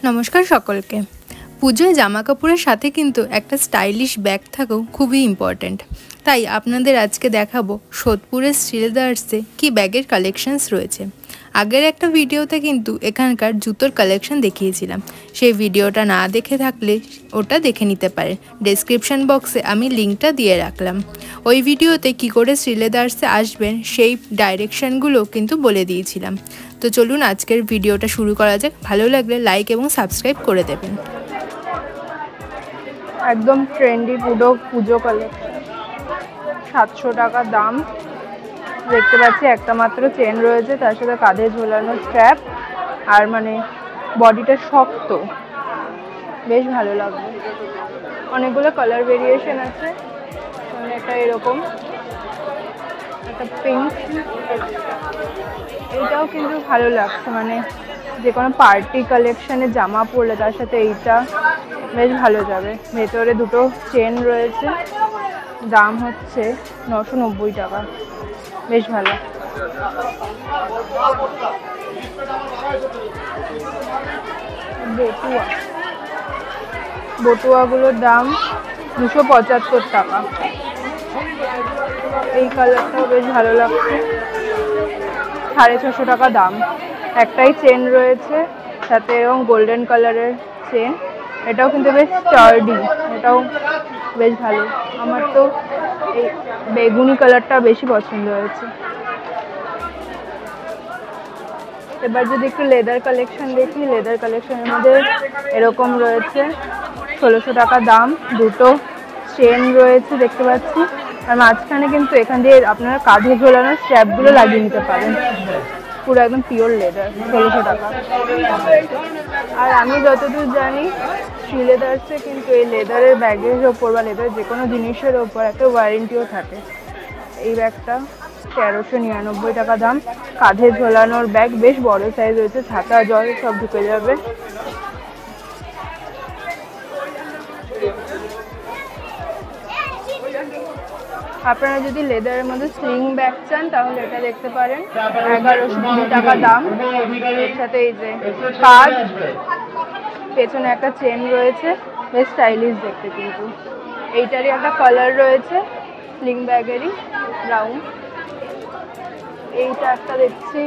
নমস্কার সকলকে। পুজোয় জামা কাপড়ের সাথে কিন্তু একটা স্টাইলিশ ব্যাগ থাকাও খুবই ইম্পর্ট্যান্ট। তাই আপনাদের আজকে দেখাবো সোদপুরের শ্রীলেদার্সে কি ব্যাগের কালেকশনস রয়েছে। আগের একটা ভিডিওতে কিন্তু এখানকার জুতোর কালেকশন দেখিয়েছিলাম, সেই ভিডিওটা না দেখে থাকলে ওটা দেখে নিতে পারেন। ডেসক্রিপশন বক্সে আমি লিঙ্কটা দিয়ে রাখলাম। ওই ভিডিওতে কি করে শ্রীলেদার্সে আসবেন সেই ডাইরেকশনগুলো কিন্তু বলে দিয়েছিলাম। তো চলুন আজকের ভিডিওটা শুরু করা যাক। ভালো লাগলে লাইক এবং সাবস্ক্রাইব করে দেবেন। একদম ট্রেন্ডি পুজো কালেকশন, 700 টাকা দাম। দেখতে পাচ্ছি একটা মাত্র চেন রয়েছে, তার সাথে কাঁধে ঝোলানো স্ট্র্যাপ, আর মানে বডিটা শক্ত, বেশ ভালো লাগবে। অনেকগুলো কালার ভেরিয়েশন আছে, একটা এরকম, একটা পিঙ্ক, এইটাও কিন্তু ভালো লাগছে, মানে যে কোনো পার্টি কালেকশনে জামা পরলে তার সাথে এইটা বেশ ভালো যাবে। ভেতরে দুটো চেন রয়েছে, দাম হচ্ছে 990 টাকা, বেশ ভালো। বটুয়াগুলোর দাম 275 টাকা। এই কালারটাও বেশ ভালো লাগছে, 650 টাকা দাম। একটাই চেন রয়েছে সাথে, এবং গোল্ডেন কালারের চেন, এটাও কিন্তু বেশ স্টার্ডি, এটাও বেশ ভালো। আমার তো এই বেগুনি কালারটা বেশি পছন্দ হয়েছে। এবার যদি একটু লেদার কালেকশন দেখি, লেদার কালেকশনের মধ্যে এরকম রয়েছে, 1600 টাকা দাম। দুটো চেন রয়েছে দেখতে পাচ্ছি, আর মাঝখানে কিন্তু এখান দিয়ে আপনারা কাঁধে ঝোলানো স্ট্র্যাপগুলো লাগিয়ে নিতে পারেন। পুরো একদম পিওর লেদার, 1600 টাকা। আর আমি যতদূর জানি শ্রীলেদার্সে কিন্তু এই লেদারের ব্যাগের ওপর বা লেদার যে কোনো জিনিসের ওপর একটা ওয়ারেন্টিও থাকে। এই ব্যাগটা 1399 টাকা দাম। কাঁধে ঝোলানোর ব্যাগ, বেশ বড় সাইজ রয়েছে, ছাতা জল সব ঢুকে যাবে। আপনারা যদি লেদারের মধ্যে স্লিং ব্যাগ চান তাহলে এটা দেখতে পারেন, 1120 টাকা দাম। এর সাথে এই যে কাঁধ, পেছনে একটা চেন রয়েছে, বেশ স্টাইলিশ দেখতে। কিন্তু এইটারই একটা কালার রয়েছে স্লিং ব্যাগেরই, ব্রাউন। এইটা একটা দেখছি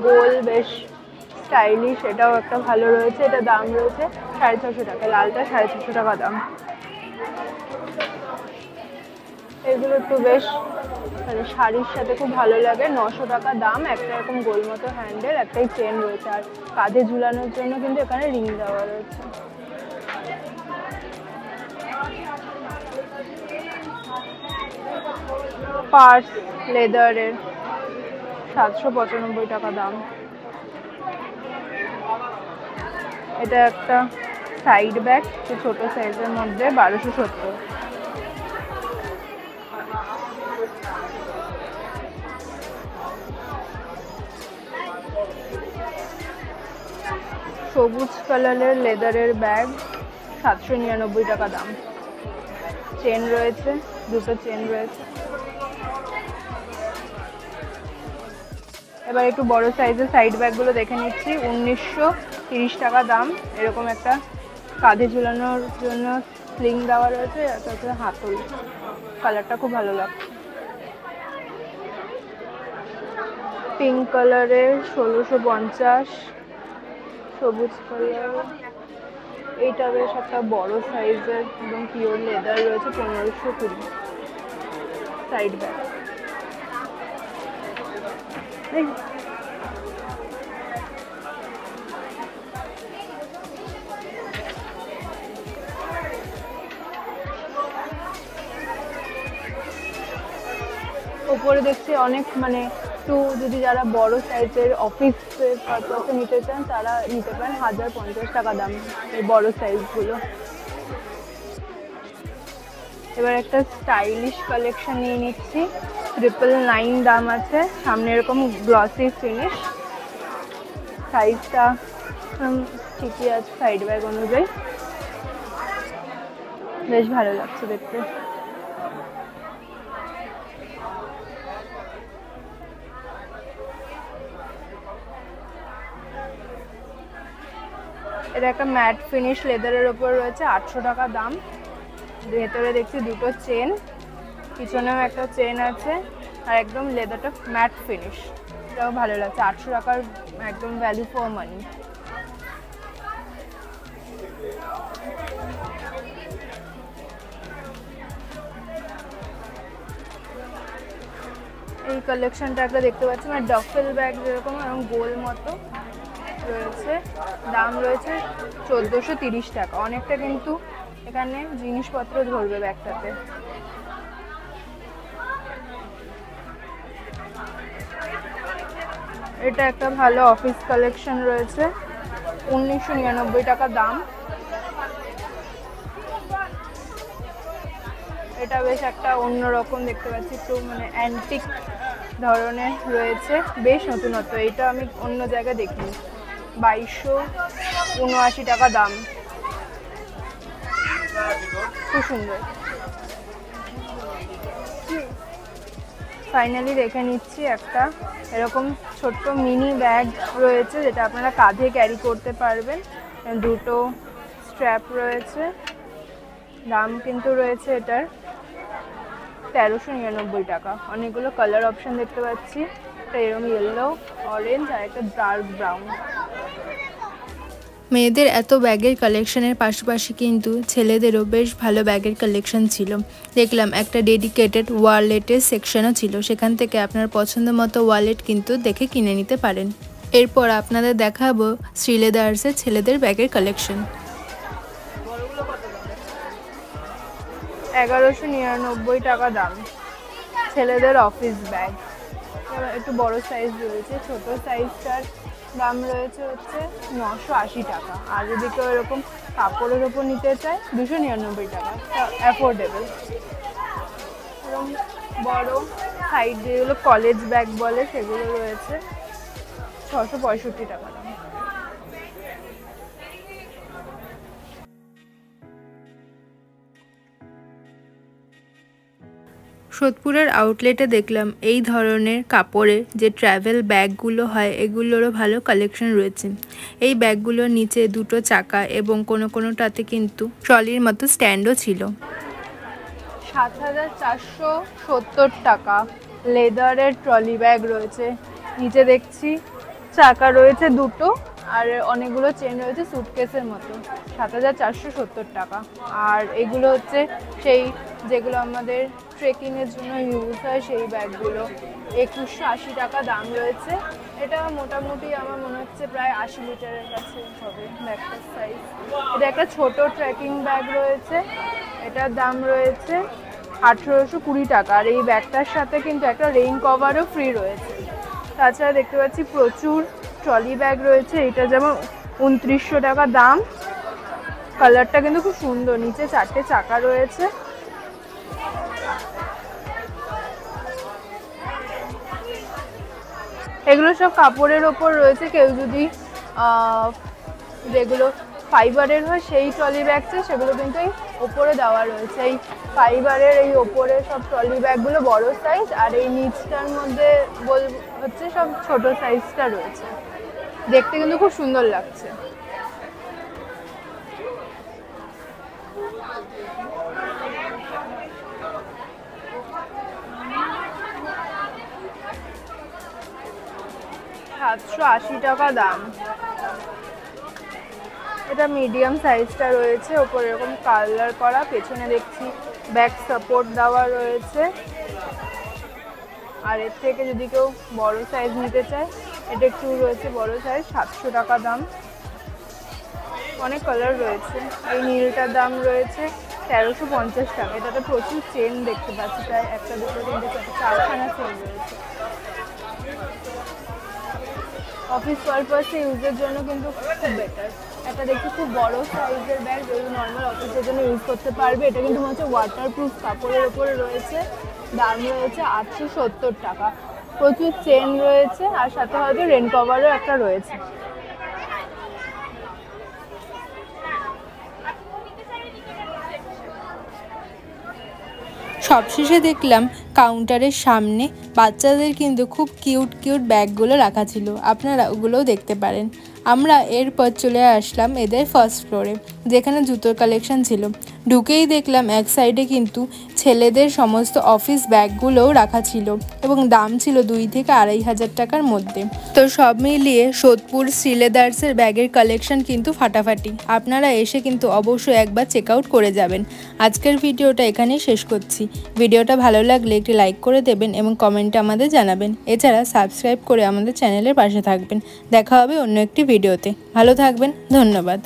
গোল, বেশ স্টাইলিশ, এটাও একটা ভালো রয়েছে। এটা দাম রয়েছে 650 টাকা, লালটা 650 টাকা দাম। এগুলো একটু বেশ মানে শাড়ির সাথে খুব ভালো লাগে, 900 টাকা দাম। একটা এরকম গোল মতো হ্যান্ডেল, একটাই চেন রয়েছে, আর কাঁধে ঝুলানোর জন্য কিন্তু এখানে রিং দেওয়া রয়েছে। পার্স লেদারের, 795 টাকা দাম। এটা একটা সাইড ব্যাগ, ছোট সাইজের মধ্যে, 1270। সবুজ কালারের লেদারের ব্যাগ, 799 টাকা দাম। চেন রয়েছে, দুটো চেন রয়েছে। এবার একটু বড় সাইজের সাইড ব্যাগগুলো দেখে নিচ্ছি, 1930 টাকা দাম। এরকম একটা কাঁধে ঝুলানোর জন্য স্লিং দেওয়া রয়েছে, তাতে হাতল, কালারটা খুব ভালো লাগছে। পিঙ্ক কালারের 1650, সবুজ কালার, এইটা বেশ একটা বড় সাইজের এবং পিওর লেদার রয়েছে, 1520 সাইড ব্যাগ। উপরে দেখছি অনেক, মানে একটু যদি যারা বড় সাইজের অফিসের পারপাসে নিতে চান তারা নিতে পারেন, 1050 টাকা দাম এই বড় সাইজগুলো। এবার একটা স্টাইলিশ কালেকশন নিয়ে নিচ্ছি, 999 দাম আছে। সামনে এরকম গ্লসি ফিনিশ, সাইজটা ঠিকই আছে সাইড ব্যাগ অনুযায়ী, বেশ ভালো লাগছে দেখতে। এটা একটা ম্যাট ফিনিশ লেদারের ওপর রয়েছে, 800 টাকা দাম। ভেতরে দেখছি দুটো চেন, পিছনেও একটা চেন আছে, আর একদম লেদারটা ম্যাট ফিনিশ, এটাও ভালো লাগছে। 800 টাকার একদম ভ্যালু ফর মানি। এই কালেকশনটা একটা দেখতে পাচ্ছি, মানে ডফেল ব্যাগ যেরকম এবং গোল মতো রয়েছে, দাম রয়েছে 1430 টাকা। অনেকটা কিন্তু এখানে জিনিসপত্র ধরবে ব্যাগটাতে। এটা একটা ভালো অফিস কালেকশন রয়েছে, 1999 টাকা দাম। এটা বেশ একটা অন্যরকম দেখতে পাচ্ছি, একটু মানে অ্যান্টিক ধরনের রয়েছে, বেশ নতুনত্ব। এটা আমি অন্য জায়গায় দেখিনি। 2279 টাকা দাম, খুব সুন্দর। ফাইনালি দেখে নিচ্ছি একটা এরকম ছোট্ট মিনি ব্যাগ রয়েছে, যেটা আপনারা কাঁধে ক্যারি করতে পারবেন। দুটো স্ট্র্যাপ রয়েছে, দাম কিন্তু রয়েছে এটার 1399 টাকা। অনেকগুলো কালার অপশন দেখতে পাচ্ছি, একটা এরকম ইয়েলো, অরেঞ্জ আর একটা ডার্ক ব্রাউন। মেয়েদের এত ব্যাগের কালেকশনের পাশাপাশি কিন্তু ছেলেদেরও বেশ ভালো ব্যাগের কালেকশন ছিল। দেখলাম একটা ডেডিকেটেড ওয়ালেটের সেকশনও ছিল, সেখান থেকে আপনার পছন্দ মতো ওয়ালেট কিন্তু দেখে কিনে নিতে পারেন। এরপর আপনাদের দেখাবো শ্রীলেদার্সের ছেলেদের ব্যাগের কালেকশন। 1199 টাকা দাম, ছেলেদের অফিস ব্যাগ। একটু বড় সাইজ রয়েছে, ছোট সাইজটার দাম রয়েছে হচ্ছে 980 টাকা। আর যদি কেউ এরকম কাপড়ের ওপর নিতে চায় 299 টাকা, অ্যাফোর্ডেবল। এরকম বড় সাইড যেগুলো কলেজ ব্যাগ বলে সেগুলো রয়েছে 665 টাকা দাম। সোদপুরের আউটলেটে দেখলাম এই ধরনের কাপড়ের যে ট্রাভেল ব্যাগগুলো হয় এগুলোরও ভালো কালেকশন রয়েছে। এই ব্যাগগুলোর নিচে দুটো চাকা এবং কোনোটাতে কিন্তু ট্রলির মতো স্ট্যান্ডও ছিল। 7470 টাকা লেদারের ট্রলি ব্যাগ রয়েছে, নিচে দেখছি চাকা রয়েছে দুটো আর অনেকগুলো চেন রয়েছে সুটকেসের মতো। 7470 টাকা। আর এগুলো হচ্ছে সেই যেগুলো আমাদের ট্রেকিংয়ের জন্য ইউজ হয় সেই ব্যাগগুলো, 2180 টাকা দাম রয়েছে। এটা মোটামুটি আমার মনে হচ্ছে প্রায় 80 লিটারের কাছে হবে ব্যাগটার সাইজ। এটা একটা ছোট ট্রেকিং ব্যাগ রয়েছে, এটার দাম রয়েছে 1820 টাকা। আর এই ব্যাগটার সাথে কিন্তু একটা রেইন কভারও ফ্রি রয়েছে। তাছাড়া দেখতে পাচ্ছি প্রচুর ট্রলি ব্যাগ রয়েছে, এটা যেমন 2900 টাকা দাম। কালারটা কিন্তু খুব সুন্দর, নিচে 4টে চাকা রয়েছে। এগুলো সব কাপড়ের ওপর রয়েছে, কেউ যদি যেগুলো ফাইবারের হয় সেই ট্রলি ব্যাগ চাই সেগুলো কিন্তু এই ওপরে দেওয়া রয়েছে। এই ফাইবারের এই ওপরে সব ট্রলি ব্যাগগুলো বড় সাইজ, আর এই নিচটার মধ্যে হচ্ছে সব ছোট সাইজটা রয়েছে। দেখতে কিন্তু খুব সুন্দর লাগছে। $780 টাকা দাম। এটা মিডিয়াম সাইজটা রয়েছে, ওপরে এরকম কালার করা, পেছনে দেখছি ব্যাক সাপোর্ট দেওয়া রয়েছে। আর এর থেকে যদি কেউ বড় সাইজ নিতে চায় এটা একটু রয়েছে বড় সাইজ, 700 টাকা দাম। অনেক কালার রয়েছে। এই নীলটার দাম রয়েছে 1350 টাকা। এটাতে প্রচুর চেন দেখতে পাচ্ছি, প্রায় একটা দুটো তিনটে চারটে 4খানা চেন রয়েছে। অফিস পারপাসে ইউজের জন্য কিন্তু খুব বেটার। একটা দেখছি খুব বড় সাইজের ব্যাগ, যেগুলো নর্মাল অফিসের জন্য ইউজ করতে পারবে। এটা কিন্তু হচ্ছে ওয়াটারপ্রুফ কাপড়ের ওপরে রয়েছে, দাম রয়েছে 870 টাকা। প্রচুর চেন রয়েছে আর সাথে হয়তো রেন কভারও একটা রয়েছে। সবশেষে দেখলাম কাউন্টারের সামনে বাচ্চাদের কিন্তু খুব কিউট ব্যাগগুলো রাখা ছিল, আপনারা ওগুলোও দেখতে পারেন। আমরা এরপর চলে আসলাম এদের ফার্স্ট ফ্লোরে, যেখানে জুতোর কালেকশন ছিল। ঢুকেই দেখলাম এক সাইডে কিন্তু ছেলেদের সমস্ত অফিস ব্যাগগুলোও রাখা ছিল এবং দাম ছিল 2 থেকে 2,500 টাকার মধ্যে। তো সব মিলিয়ে সোদপুর শ্রীলেদার্সের ব্যাগের কালেকশন কিন্তু ফাটাফাটি। আপনারা এসে কিন্তু অবশ্যই একবার চেক আউট করে যাবেন। আজকের ভিডিওটা এখানেই শেষ করছি। ভিডিওটা ভালো লাগলে একটি লাইক করে দেবেন এবং কমেন্টে আমাদের জানাবেন। এছাড়া সাবস্ক্রাইব করে আমাদের চ্যানেলের পাশে থাকবেন। দেখা হবে অন্য একটি ভিডিওতে। ভালো থাকবেন, ধন্যবাদ।